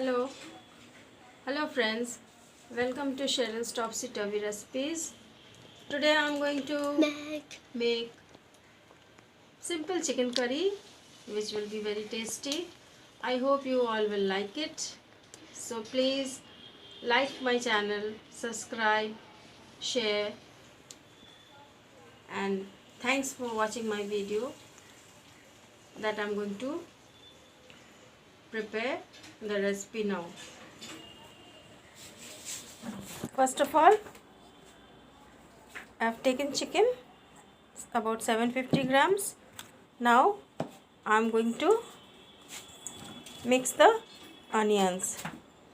Hello, hello friends. Welcome to Cheryl's Topsy Turvy Recipes. Today I am going to make simple chicken curry, which will be very tasty. I hope you all will like it. So please like my channel, subscribe, share, and thanks for watching my video that I am going to prepare the recipe now. First of all, I have taken chicken, about 750 grams. Now I am going to mix the onions,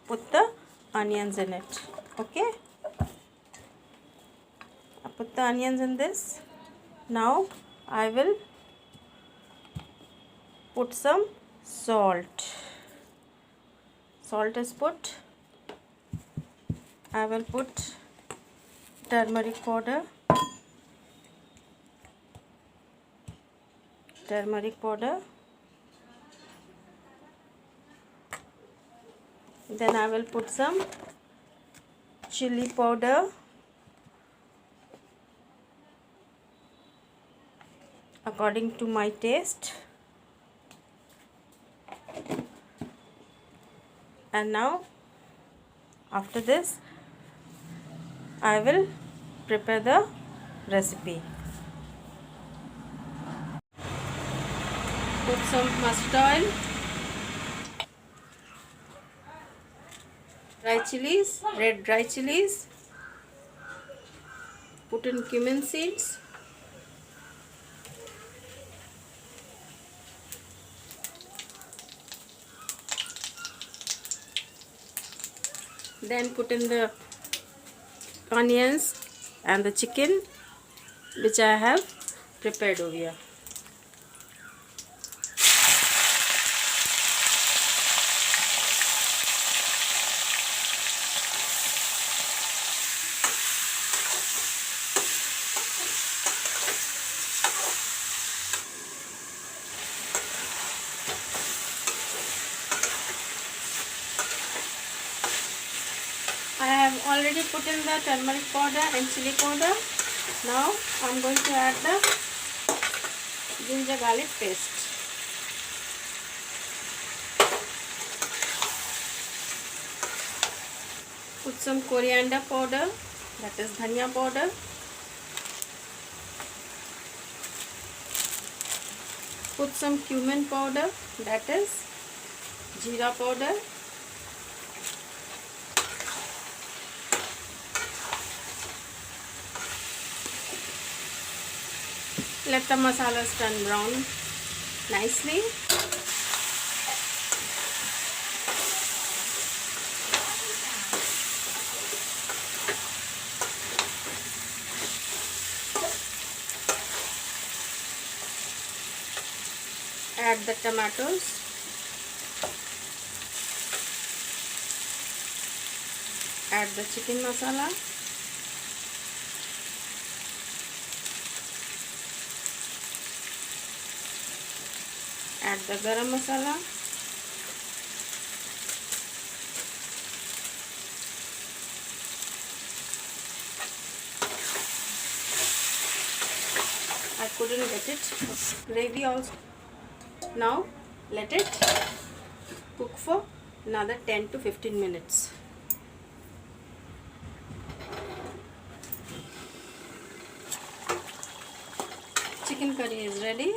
put the onions in it. Okay, I put the onions in this. Now I will put some salt. Salt is put. I will put turmeric powder. Then I will put some chili powder, according to my taste. And now after this I will prepare the recipe. Put some mustard oil, red dry chilies, put in cumin seeds, then put in the onions and the chicken which I have prepared over here. I have already put in the turmeric powder and chili powder. Now I am going to add the ginger garlic paste. Put some coriander powder, that is dhania powder. Put some cumin powder, that is jeera powder. Let the masalas turn brown nicely. Add the tomatoes. Add the chicken masala. Add the garam masala. I couldn't get it. Gravy also. Now let it cook for another 10 to 15 minutes. Chicken curry is ready.